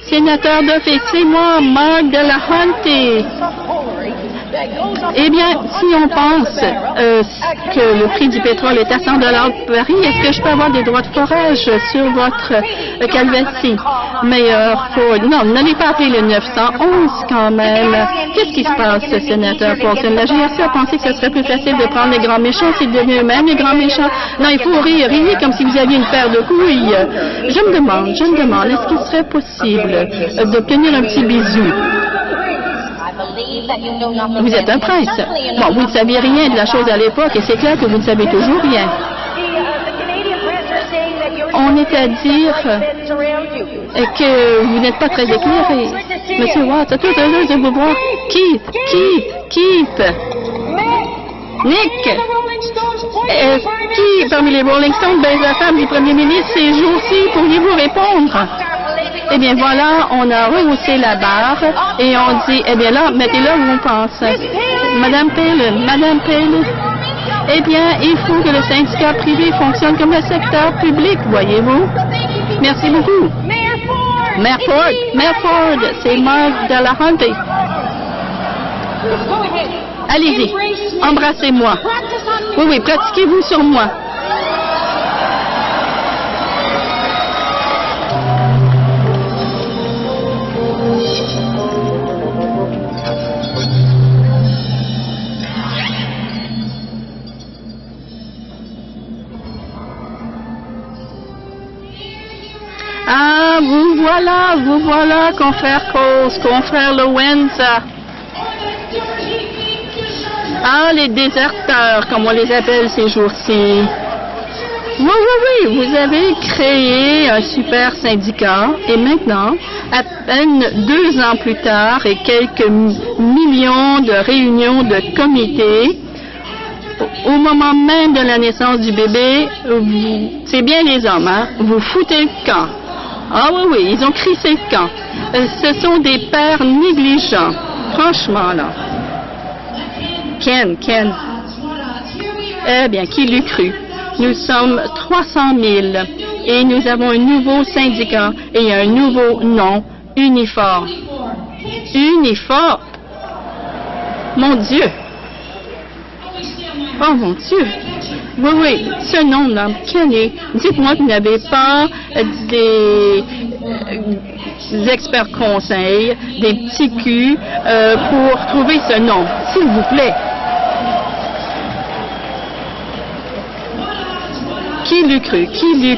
Sénateur Duffy, c'est moi, Mark Delahunty. Eh bien, si on pense que le prix du pétrole est à 100 $ par baril, est-ce que je peux avoir des droits de forage sur votre calvatie? Meilleur Ford. Non, n'allez pas appeler le 911 quand même. Qu'est-ce qui se passe, sénateur Paulson? La GRC a pensé que ce serait plus facile de prendre les grands méchants, c'est devenu eux-mêmes les grands méchants. Non, il faut rire comme si vous aviez une paire de couilles. Je me demande, est-ce qu'il serait possible d'obtenir un petit bisou? Vous êtes un prince. Bon, vous ne saviez rien de la chose à l'époque et c'est clair que vous ne savez toujours rien. On est à dire que vous n'êtes pas très éclairé. Monsieur Watts, tout heureuse de vous voir. Keith. Nick. Qui parmi les Rolling Stones baise la femme du premier ministre ces jours-ci? Pourriez-vous répondre? Eh bien, voilà, on a rehaussé la barre et on dit, eh bien là, mettez-le où on pense. Madame Palin. Eh bien, il faut que le syndicat privé fonctionne comme le secteur public, voyez-vous. Merci beaucoup. Maire Ford, c'est Mark Delahunty. Allez-y, embrassez-moi. Oui, pratiquez-vous sur moi. Ah, vous voilà, confrère Coles, confrère Lowenz. Ah, les déserteurs, comme on les appelle ces jours-ci. Oui, vous avez créé un super syndicat et maintenant, à peine 2 ans plus tard et quelques millions de réunions de comités, au moment même de la naissance du bébé, c'est bien les hommes, hein? Vous foutez le camp. Ah oui, ils ont crissé le camp. Ce sont des pères négligents. Franchement, là. Ken. Eh bien, qui l'eût cru? Nous sommes 300 000 et nous avons un nouveau syndicat et un nouveau nom, Unifor. Unifor? Mon Dieu! Oh mon Dieu! Oui, ce nom-là, Kenny, dites-moi que vous n'avez pas des experts conseils, des petits culs pour trouver ce nom, s'il vous plaît. Qui l'eût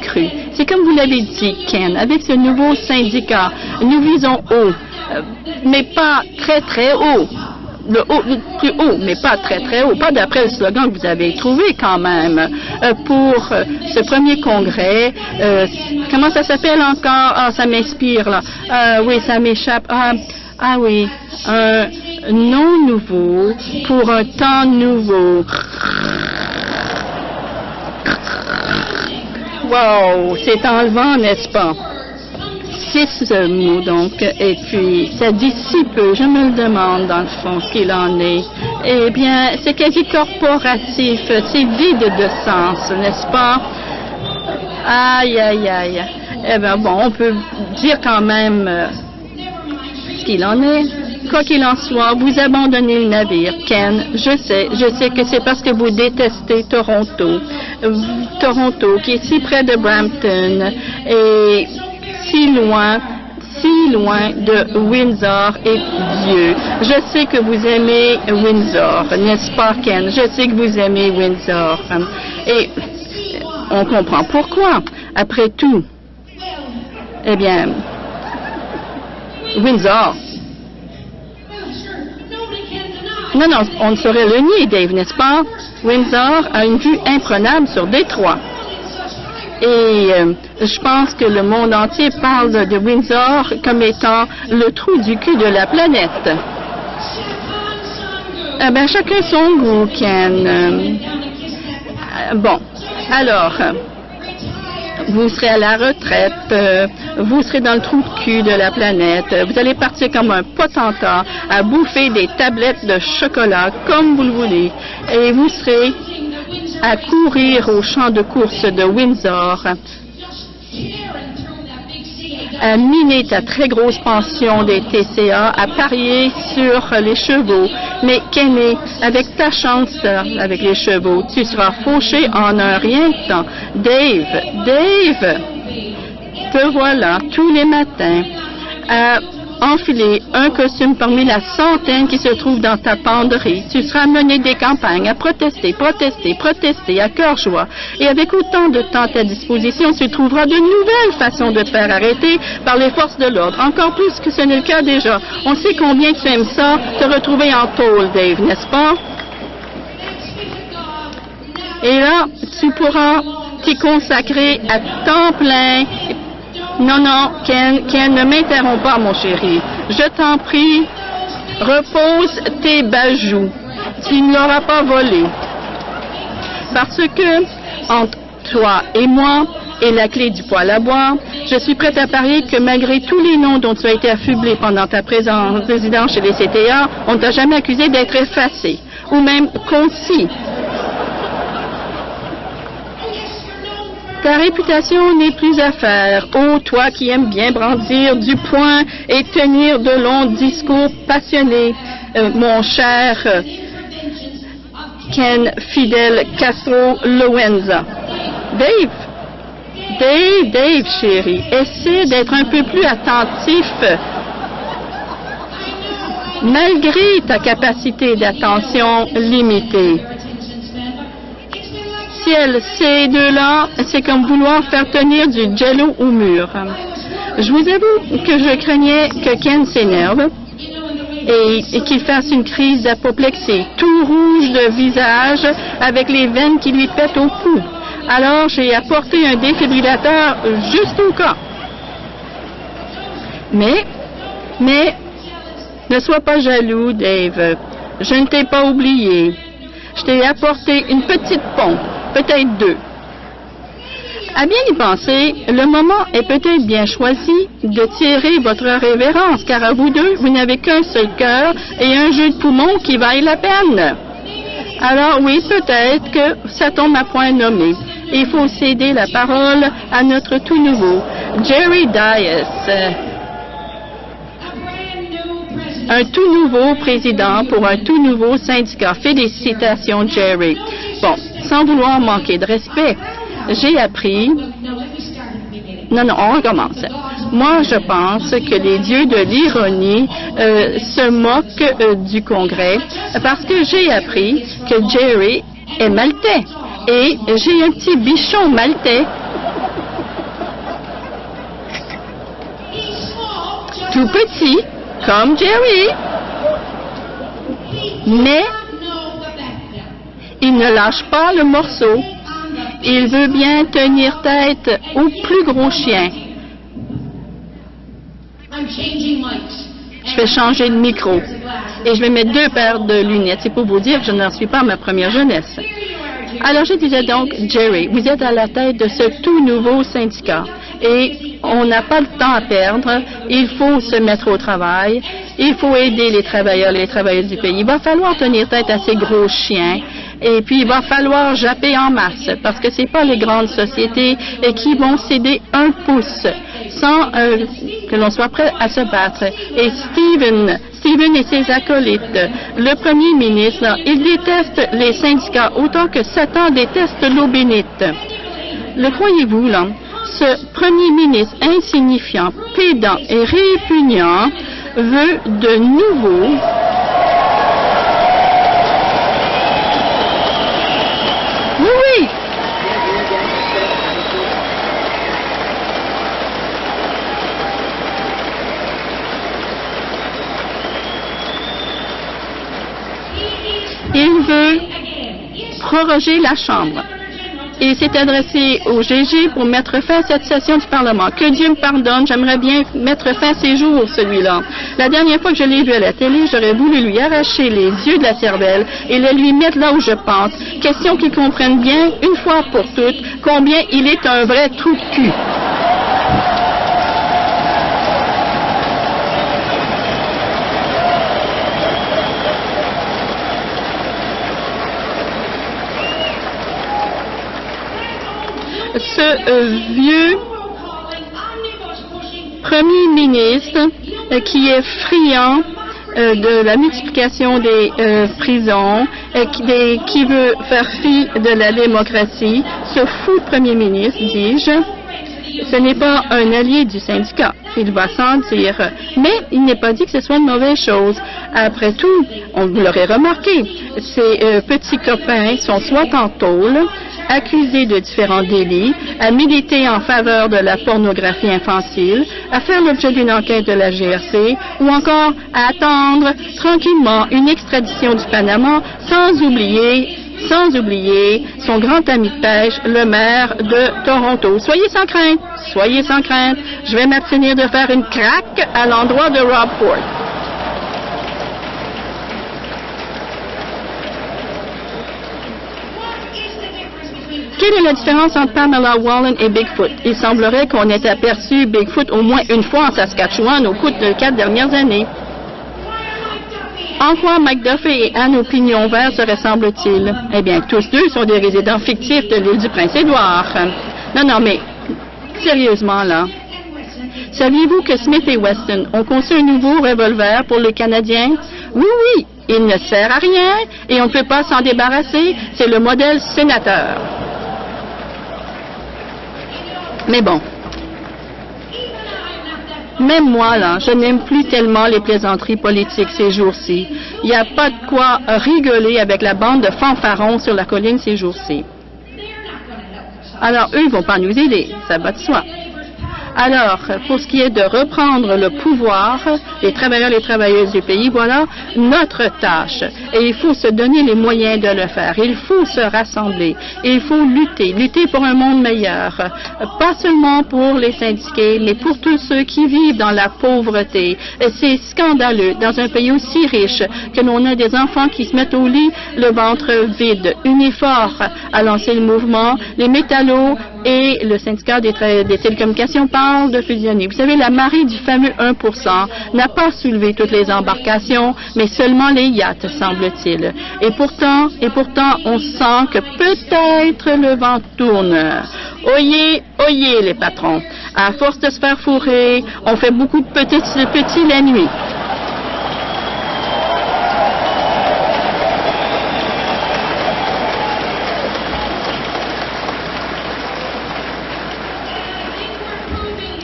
cru? C'est comme vous l'avez dit, Ken, avec ce nouveau syndicat, nous visons haut, mais pas très, très haut. Le plus haut, mais pas très, très haut. Pas d'après le slogan que vous avez trouvé quand même. Pour ce premier congrès, comment ça s'appelle encore? Ah, ça m'inspire, là. Oui, ça m'échappe. Ah oui, un nom nouveau pour un temps nouveau. Wow, c'est enlevant, n'est-ce pas? 6 mots, donc, et puis ça dit si peu, je me le demande, dans le fond, ce qu'il en est. Eh bien, c'est quasi corporatif, c'est vide de sens, n'est-ce pas? Aïe. Eh bien, bon, on peut dire quand même ce qu'il en est. Quoi qu'il en soit, vous abandonnez le navire, Ken. Je sais que c'est parce que vous détestez Toronto. Toronto, qui est si près de Brampton, et si loin de Windsor et Dieu. Je sais que vous aimez Windsor, n'est-ce pas, Ken? Je sais que vous aimez Windsor. Et on comprend pourquoi. Après tout, eh bien, Windsor. Non, on ne saurait le nier, Dave, n'est-ce pas? Windsor a une vue imprenable sur Détroit. Et je pense que le monde entier parle de Windsor comme étant le trou du cul de la planète. Eh bien, chacun son goût, Ken. Bon, alors, vous serez à la retraite, vous serez dans le trou de cul de la planète, vous allez partir comme un potentat à bouffer des tablettes de chocolat comme vous le voulez, et vous serez à courir au champ de course de Windsor à miner ta très grosse pension des TCA, à parier sur les chevaux. Mais Kenny, avec ta chance avec les chevaux, tu seras fauché en un rien de temps. Dave, te voilà tous les matins à enfiler un costume parmi la centaine qui se trouve dans ta penderie. Tu seras mené des campagnes à protester à cœur joie. Et avec autant de temps à ta disposition, tu trouveras de nouvelles façons de te faire arrêter par les forces de l'ordre. Encore plus que ce n'est le cas déjà. On sait combien tu aimes ça, te retrouver en tôle, Dave, n'est-ce pas? Et là, tu pourras t'y consacrer à temps plein. Non, Ken, ne m'interromps pas, mon chéri. Je t'en prie, repose tes bajoux. Tu ne l'auras pas volé. Parce que, entre toi et moi, et la clé du poêle à bois, je suis prête à parier que malgré tous les noms dont tu as été affublé pendant ta résidence chez les CTA, on ne t'a jamais accusé d'être effacé, ou même concis. Ta réputation n'est plus à faire. Oh, toi qui aimes bien brandir du poing et tenir de longs discours passionnés, mon cher Ken Fidel Castro Loenza. Dave, chéri, essaie d'être un peu plus attentif. Malgré ta capacité d'attention limitée. Ces deux-là, c'est comme vouloir faire tenir du jello au mur. Je vous avoue que je craignais que Ken s'énerve et qu'il fasse une crise d'apoplexie, tout rouge de visage, avec les veines qui lui pètent au cou. Alors, j'ai apporté un défibrillateur juste au cas. Mais, ne sois pas jaloux, Dave. Je ne t'ai pas oublié. Je t'ai apporté une petite pompe. Peut-être deux. À bien y penser, le moment est peut-être bien choisi de tirer votre révérence, car à vous deux, vous n'avez qu'un seul cœur et un jeu de poumon qui vaille la peine. Alors oui, peut-être que ça tombe à point nommé. Il faut céder la parole à notre tout nouveau, Jerry Dias. Un tout nouveau président pour un tout nouveau syndicat. Félicitations, Jerry. Bon, sans vouloir manquer de respect, j'ai appris... Non, on recommence. Moi, je pense que les dieux de l'ironie se moquent du Congrès parce que j'ai appris que Jerry est maltais. Et j'ai un petit bichon maltais. Tout petit, comme Jerry. Mais il ne lâche pas le morceau. Il veut bien tenir tête au plus gros chien. Je vais changer de micro. Et je vais mettre 2 paires de lunettes. C'est pour vous dire que je n'en suis pas à ma première jeunesse. Alors, je disais donc, Jerry, vous êtes à la tête de ce tout nouveau syndicat. Et on n'a pas le temps à perdre. Il faut se mettre au travail. Il faut aider les travailleurs et les travailleuses du pays. Il va falloir tenir tête à ces gros chiens. Et puis, il va falloir japper en masse, parce que ce n'est pas les grandes sociétés qui vont céder un pouce sans que l'on soit prêt à se battre. Et Stephen et ses acolytes, le premier ministre, il déteste les syndicats autant que Satan déteste l'eau bénite. Le croyez-vous, là? Ce premier ministre insignifiant, pédant et répugnant veut de nouveau... Oui! Il veut proroger la Chambre. Il s'est adressé au GG pour mettre fin à cette session du Parlement. Que Dieu me pardonne, j'aimerais bien mettre fin à ces jours, celui-là. La dernière fois que je l'ai vu à la télé, j'aurais voulu lui arracher les yeux de la cervelle et le lui mettre là où je pense. Question qu'il comprenne bien, une fois pour toutes, combien il est un vrai trou de cul. Ce vieux premier ministre qui est friand de la multiplication des prisons, qui veut faire fi de la démocratie. Ce fou premier ministre, dis-je, ce n'est pas un allié du syndicat. Il va sans dire. Mais il n'est pas dit que ce soit une mauvaise chose. Après tout, vous l'aurez remarqué, ces petits copains sont soit en tôle, accusés de différents délits, à militer en faveur de la pornographie infantile, à faire l'objet d'une enquête de la GRC, ou encore à attendre tranquillement une extradition du Panama, sans oublier son grand ami de pêche, le maire de Toronto. Soyez sans crainte, je vais m'abstenir de faire une craque à l'endroit de Rob Ford. Quelle est la différence entre Pamela Wallin et Bigfoot? Il semblerait qu'on ait aperçu Bigfoot au moins une fois en Saskatchewan au cours des 4 dernières années. En quoi McDuffie et Anne au Pignon Vert se ressemblent-ils? Eh bien, tous deux sont des résidents fictifs de l'île du Prince-Édouard. Non, mais sérieusement, là. Saviez-vous que Smith et Wesson ont conçu un nouveau revolver pour les Canadiens? Oui, il ne sert à rien et on ne peut pas s'en débarrasser. C'est le modèle sénateur. Mais bon. Même moi, là, je n'aime plus tellement les plaisanteries politiques ces jours-ci. Il n'y a pas de quoi rigoler avec la bande de fanfarons sur la colline ces jours-ci. Alors, eux ne vont pas nous aider, ça va de soi. Alors, pour ce qui est de reprendre le pouvoir, les travailleurs et les travailleuses du pays, voilà notre tâche. Et il faut se donner les moyens de le faire. Il faut se rassembler. Et il faut lutter pour un monde meilleur. Pas seulement pour les syndiqués, mais pour tous ceux qui vivent dans la pauvreté. C'est scandaleux, dans un pays aussi riche, que l'on a des enfants qui se mettent au lit, le ventre vide. Unifor a lancé le mouvement. Les métallos et le syndicat des télécommunications parlent de fusionner. Vous savez, la marée du fameux 1% n'a pas soulevé toutes les embarcations, mais seulement les yachts, semble-t-il. Et pourtant, on sent que peut-être le vent tourne. Oyez, les patrons. À force de se faire fourrer, on fait beaucoup de petits la nuit.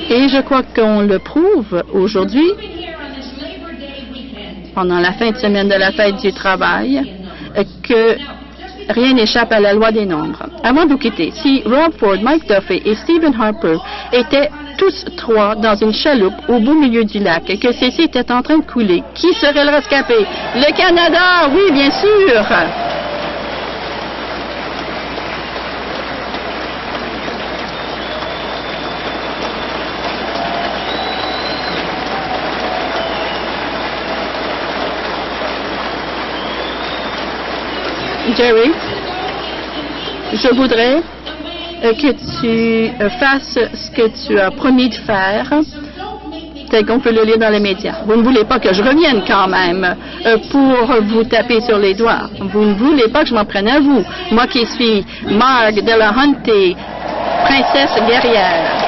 Et je crois qu'on le prouve aujourd'hui, pendant la fin de semaine de la fête du travail, que rien n'échappe à la loi des nombres. Avant de vous quitter, si Rob Ford, Mike Duffy et Stephen Harper étaient tous trois dans une chaloupe au beau milieu du lac et que celle-ci était en train de couler, qui serait le rescapé? Le Canada, oui, bien sûr! Jerry, je voudrais que tu fasses ce que tu as promis de faire, tel qu'on peut le lire dans les médias. Vous ne voulez pas que je revienne quand même pour vous taper sur les doigts. Vous ne voulez pas que je m'en prenne à vous. Moi qui suis Marg Delahunty, princesse guerrière.